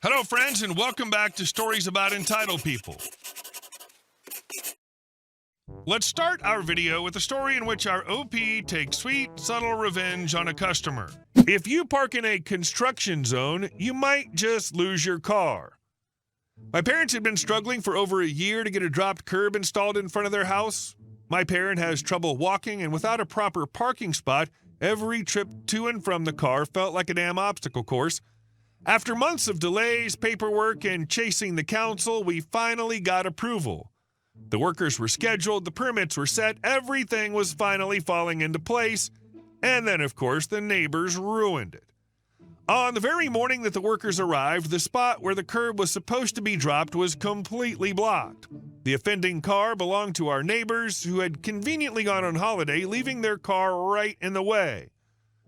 Hello, friends, and welcome back to Stories About Entitled People. Let's start our video with a story in which our OP takes sweet, subtle revenge on a customer. If you park in a construction zone, you might just lose your car. My parents had been struggling for over a year to get a dropped curb installed in front of their house. My parent has trouble walking, and without a proper parking spot, every trip to and from the car felt like a damn obstacle course. After months of delays, paperwork, and chasing the council, we finally got approval. The workers were scheduled, the permits were set, everything was finally falling into place, and then, of course, the neighbors ruined it. On the very morning that the workers arrived, the spot where the curb was supposed to be dropped was completely blocked. The offending car belonged to our neighbors, who had conveniently gone on holiday, leaving their car right in the way.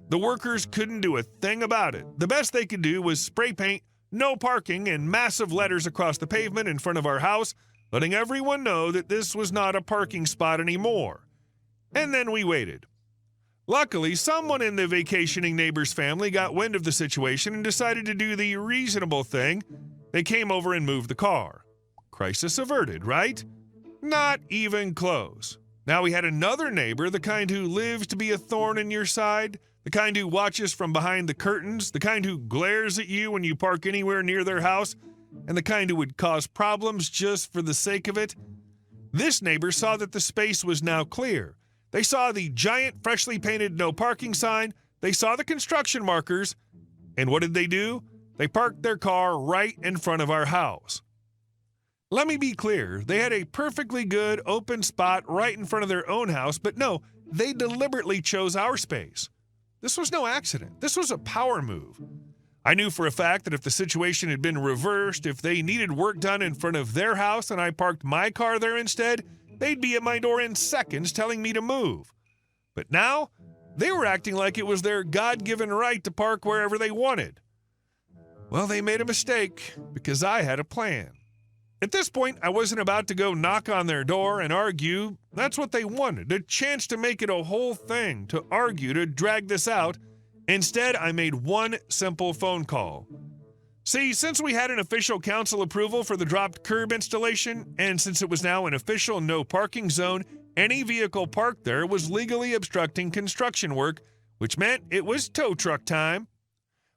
The workers couldn't do a thing about it. The best they could do was spray paint "No parking" in massive letters across the pavement in front of our house, letting everyone know that this was not a parking spot anymore. And then we waited. Luckily, someone in the vacationing neighbor's family got wind of the situation and decided to do the reasonable thing. They came over and moved the car. Crisis averted, right? Not even close. Now we had another neighbor, the kind who lives to be a thorn in your side, the kind who watches from behind the curtains, the kind who glares at you when you park anywhere near their house, and the kind who would cause problems just for the sake of it. This neighbor saw that the space was now clear. They saw the giant, freshly painted "No parking" sign, they saw the construction markers, and what did they do? They parked their car right in front of our house. Let me be clear, they had a perfectly good open spot right in front of their own house, but no, they deliberately chose our space. This was no accident. This was a power move. I knew for a fact that if the situation had been reversed, if they needed work done in front of their house and I parked my car there instead, they'd be at my door in seconds telling me to move. But now, they were acting like it was their God-given right to park wherever they wanted. Well, they made a mistake because I had a plan. At this point, I wasn't about to go knock on their door and argue. That's what they wanted, a chance to make it a whole thing, to argue, to drag this out. Instead, I made one simple phone call. See, since we had an official council approval for the dropped curb installation, and since it was now an official no parking zone, any vehicle parked there was legally obstructing construction work, which meant it was tow truck time.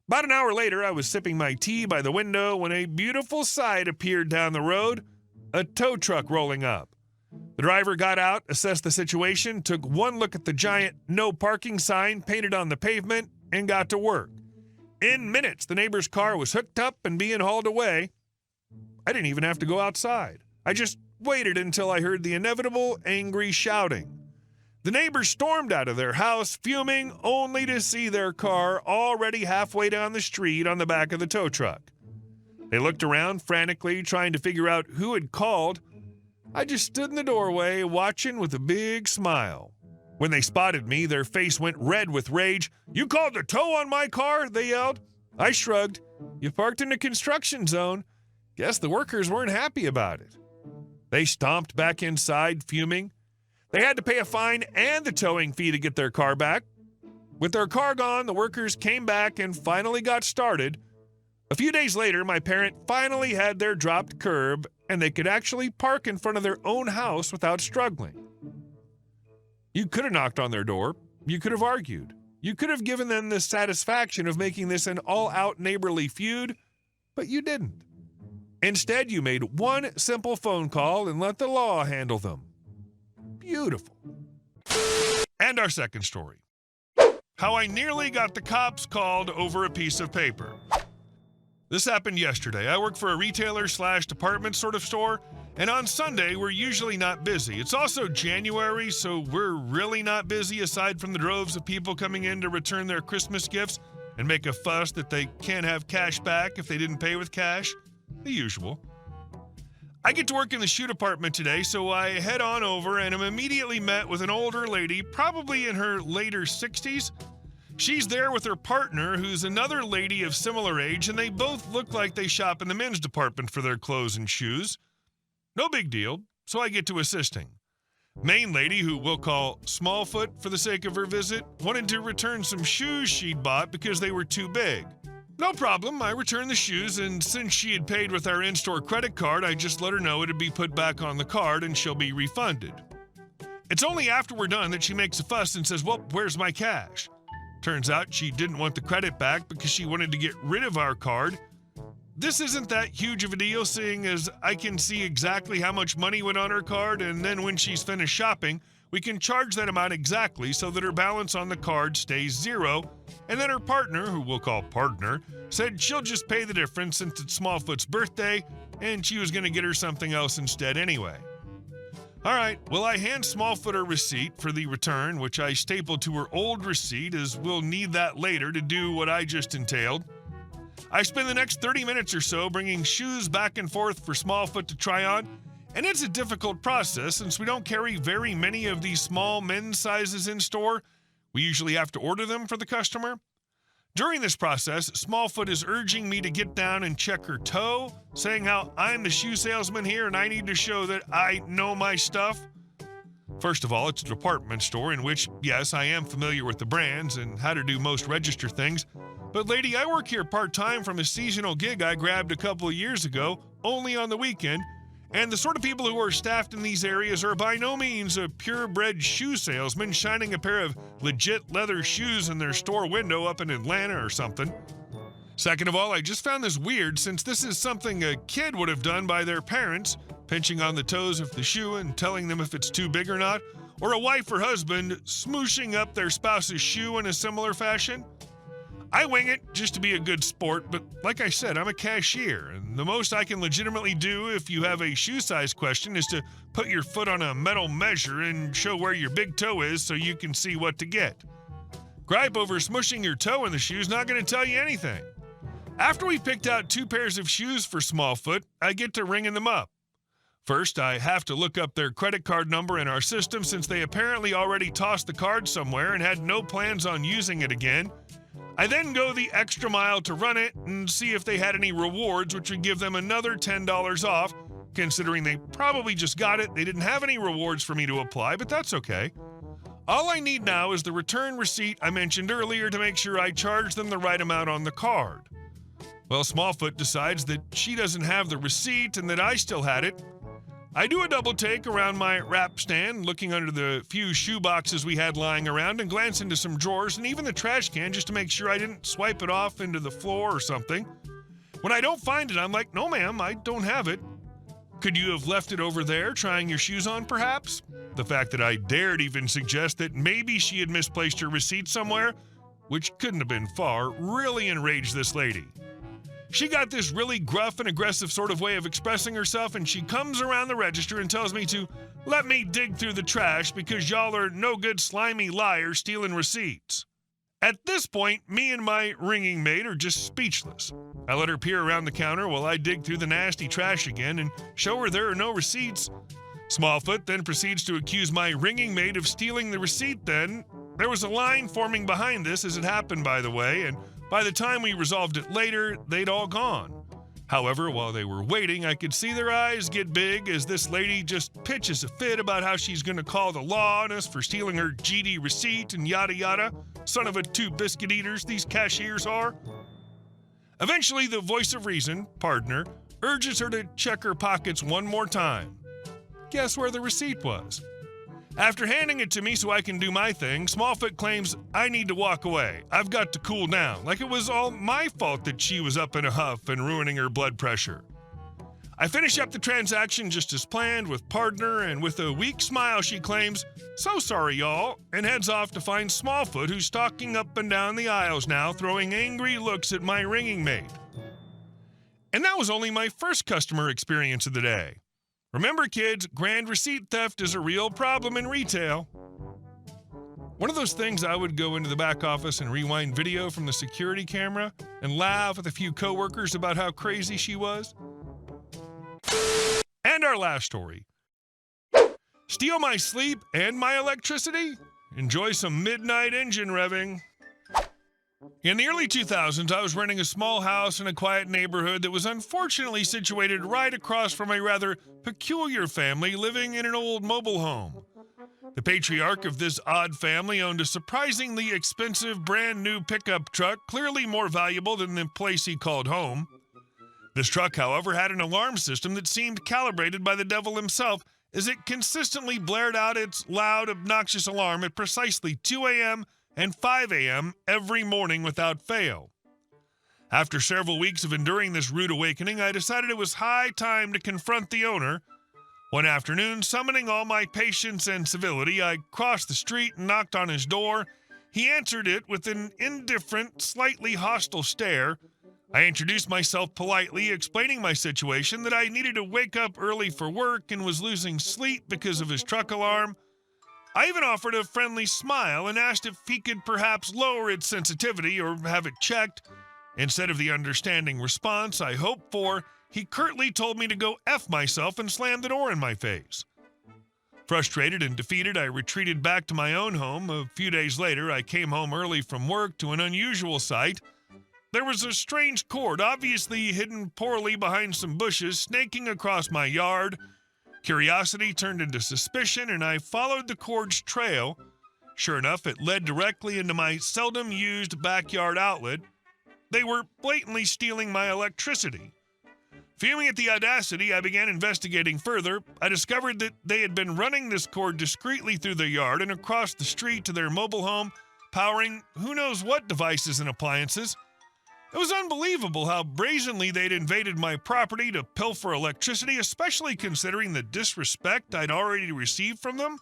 About an hour later, I was sipping my tea by the window when a beautiful sight appeared down the road, a tow truck rolling up. The driver got out, assessed the situation, took one look at the giant "No parking" sign painted on the pavement, and got to work. In minutes, the neighbor's car was hooked up and being hauled away. I didn't even have to go outside. I just waited until I heard the inevitable angry shouting. The neighbors stormed out of their house, fuming, only to see their car already halfway down the street on the back of the tow truck. They looked around frantically, trying to figure out who had called. I just stood in the doorway, watching with a big smile. When they spotted me, their face went red with rage. "You called the tow on my car?" they yelled. I shrugged. "You parked in a construction zone. Guess the workers weren't happy about it." They stomped back inside, fuming. They had to pay a fine and the towing fee to get their car back. With their car gone, the workers came back and finally got started. A few days later, my parent finally had their dropped curb, and they could actually park in front of their own house without struggling. You could have knocked on their door. You could have argued. You could have given them the satisfaction of making this an all-out neighborly feud, but you didn't. Instead, you made one simple phone call and let the law handle them. Beautiful. And our second story. How I nearly got the cops called over a piece of paper. This happened yesterday. I work for a retailer/department sort of store, and on Sunday, we're usually not busy. It's also January, so we're really not busy aside from the droves of people coming in to return their Christmas gifts and make a fuss that they can't have cash back if they didn't pay with cash. The usual. I get to work in the shoe department today, so I head on over and am immediately met with an older lady, probably in her later 60s. She's there with her partner, who's another lady of similar age, and they both look like they shop in the men's department for their clothes and shoes. No big deal, so I get to assisting. Main lady, who we'll call Smallfoot for the sake of her visit, wanted to return some shoes she'd bought because they were too big. No problem, I returned the shoes, and since she had paid with our in-store credit card, I just let her know it'd be put back on the card and she'll be refunded. It's only after we're done that she makes a fuss and says, well, where's my cash? Turns out she didn't want the credit back because she wanted to get rid of our card. This isn't that huge of a deal, seeing as I can see exactly how much money went on her card, and then when she's finished shopping, we can charge that amount exactly so that her balance on the card stays zero, and then her partner, who we'll call partner, said she'll just pay the difference since it's Smallfoot's birthday, and she was going to get her something else instead anyway. All right, well, I hand Smallfoot a receipt for the return, which I stapled to her old receipt, as we'll need that later to do what I just entailed. I spend the next 30 minutes or so bringing shoes back and forth for Smallfoot to try on, and it's a difficult process since we don't carry very many of these small men's sizes in store. We usually have to order them for the customer. During this process, Smallfoot is urging me to get down and check her toe, saying how I'm the shoe salesman here and I need to show that I know my stuff. First of all, it's a department store in which, yes, I am familiar with the brands and how to do most register things. But lady, I work here part-time from a seasonal gig I grabbed a couple of years ago, only on the weekend, and the sort of people who are staffed in these areas are by no means a purebred shoe salesman shining a pair of legit leather shoes in their store window up in Atlanta or something. Second of all, I just found this weird since this is something a kid would have done by their parents, pinching on the toes of the shoe and telling them if it's too big or not, or a wife or husband smooshing up their spouse's shoe in a similar fashion. I wing it just to be a good sport, but like I said, I'm a cashier, and the most I can legitimately do if you have a shoe size question is to put your foot on a metal measure and show where your big toe is so you can see what to get. Gripe over smushing your toe in the shoe is not going to tell you anything. After we've picked out 2 pairs of shoes for Smallfoot, I get to ringing them up. First, I have to look up their credit card number in our system since they apparently already tossed the card somewhere and had no plans on using it again. I then go the extra mile to run it and see if they had any rewards, which would give them another $10 off. Considering they probably just got it, they didn't have any rewards for me to apply, but that's okay. All I need now is the return receipt I mentioned earlier to make sure I charge them the right amount on the card. Well, Smallfoot decides that she doesn't have the receipt and that I still had it. I do a double take around my wrap stand, looking under the few shoe boxes we had lying around and glance into some drawers and even the trash can just to make sure I didn't swipe it off into the floor or something. When I don't find it, I'm like, no ma'am, I don't have it. Could you have left it over there trying your shoes on perhaps? The fact that I dared even suggest that maybe she had misplaced her receipt somewhere, which couldn't have been far, really enraged this lady. She got this really gruff and aggressive sort of way of expressing herself, and she comes around the register and tells me to let me dig through the trash because y'all are no good slimy liars stealing receipts. At this point, me and my ringing mate are just speechless. I let her peer around the counter while I dig through the nasty trash again and show her there are no receipts. Smallfoot then proceeds to accuse my ringing mate of stealing the receipt then. There was a line forming behind this as it happened, by the way, and by the time we resolved it later, they'd all gone. However, while they were waiting, I could see their eyes get big as this lady just pitches a fit about how she's going to call the law on us for stealing her GD receipt and yada yada. Son of a 2 biscuit eaters, these cashiers are. Eventually, the voice of reason, partner, urges her to check her pockets one more time. Guess where the receipt was? After handing it to me so I can do my thing, Smallfoot claims I need to walk away. I've got to cool down, like it was all my fault that she was up in a huff and ruining her blood pressure. I finish up the transaction just as planned with partner, and with a weak smile she claims, "So sorry, y'all," and heads off to find Smallfoot, who's stalking up and down the aisles now, throwing angry looks at my ringing mate. And that was only my first customer experience of the day. Remember, kids, grand receipt theft is a real problem in retail. One of those things I would go into the back office and rewind video from the security camera and laugh with a few coworkers about how crazy she was. And our last story. Steal my sleep and my electricity? Enjoy some midnight engine revving. In the early 2000s, I was renting a small house in a quiet neighborhood that was unfortunately situated right across from a rather peculiar family living in an old mobile home. The patriarch of this odd family owned a surprisingly expensive brand new pickup truck, clearly more valuable than the place he called home. This truck, however, had an alarm system that seemed calibrated by the devil himself, as it consistently blared out its loud, obnoxious alarm at precisely 2 a.m. and 5 a.m. every morning without fail. After several weeks of enduring this rude awakening, I decided it was high time to confront the owner. One afternoon, summoning all my patience and civility, I crossed the street and knocked on his door. He answered it with an indifferent, slightly hostile stare. I introduced myself politely, explaining my situation, that I needed to wake up early for work and was losing sleep because of his truck alarm. I even offered a friendly smile and asked if he could perhaps lower its sensitivity or have it checked. Instead of the understanding response I hoped for, he curtly told me to go F myself and slammed the door in my face. Frustrated and defeated, I retreated back to my own home. A few days later, I came home early from work to an unusual sight. There was a strange cord, obviously hidden poorly behind some bushes, snaking across my yard. Curiosity turned into suspicion, and I followed the cord's trail. Sure enough, it led directly into my seldom-used backyard outlet. They were blatantly stealing my electricity. Fuming at the audacity, I began investigating further. I discovered that they had been running this cord discreetly through their yard and across the street to their mobile home, powering who knows what devices and appliances. It was unbelievable how brazenly they'd invaded my property to pilfer electricity, especially considering the disrespect I'd already received from them.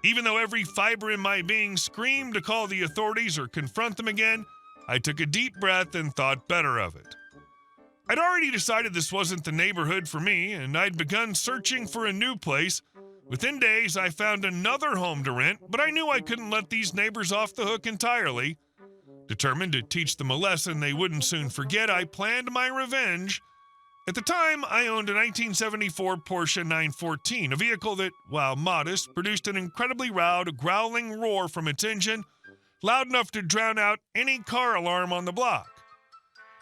Even though every fiber in my being screamed to call the authorities or confront them again, I took a deep breath and thought better of it. I'd already decided this wasn't the neighborhood for me, and I'd begun searching for a new place. Within days, I found another home to rent, but I knew I couldn't let these neighbors off the hook entirely. Determined to teach them a lesson they wouldn't soon forget, I planned my revenge. At the time, I owned a 1974 Porsche 914, a vehicle that, while modest, produced an incredibly loud, growling roar from its engine, loud enough to drown out any car alarm on the block.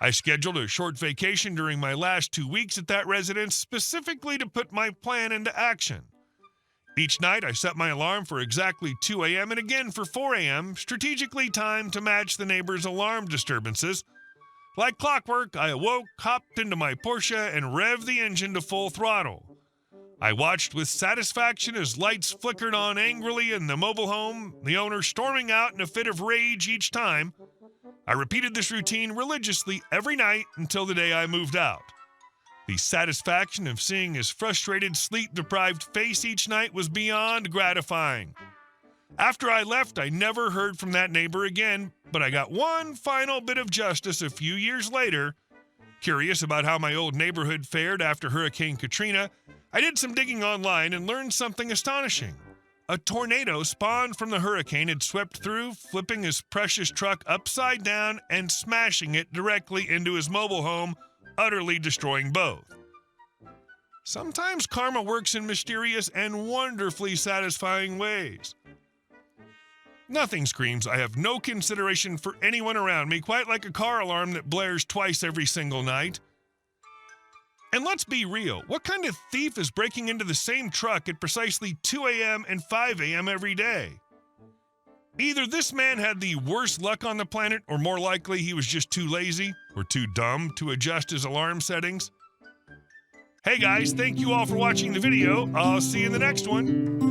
I scheduled a short vacation during my last 2 weeks at that residence specifically to put my plan into action. Each night, I set my alarm for exactly 2 a.m. and again for 4 a.m., strategically timed to match the neighbors' alarm disturbances. Like clockwork, I awoke, hopped into my Porsche, and revved the engine to full throttle. I watched with satisfaction as lights flickered on angrily in the mobile home, the owner storming out in a fit of rage each time. I repeated this routine religiously every night until the day I moved out. The satisfaction of seeing his frustrated, sleep-deprived face each night was beyond gratifying. After I left, I never heard from that neighbor again, but I got one final bit of justice a few years later. Curious about how my old neighborhood fared after Hurricane Katrina, I did some digging online and learned something astonishing. A tornado spawned from the hurricane had swept through, flipping his precious truck upside down and smashing it directly into his mobile home, utterly destroying both. Sometimes karma works in mysterious and wonderfully satisfying ways. Nothing screams, I have no consideration for anyone around me, quite like a car alarm that blares twice every single night. And let's be real, what kind of thief is breaking into the same truck at precisely 2 a.m. and 5 a.m. every day? Either this man had the worst luck on the planet, or more likely he was just too lazy or too dumb to adjust his alarm settings. Hey guys, thank you all for watching the video. I'll see you in the next one.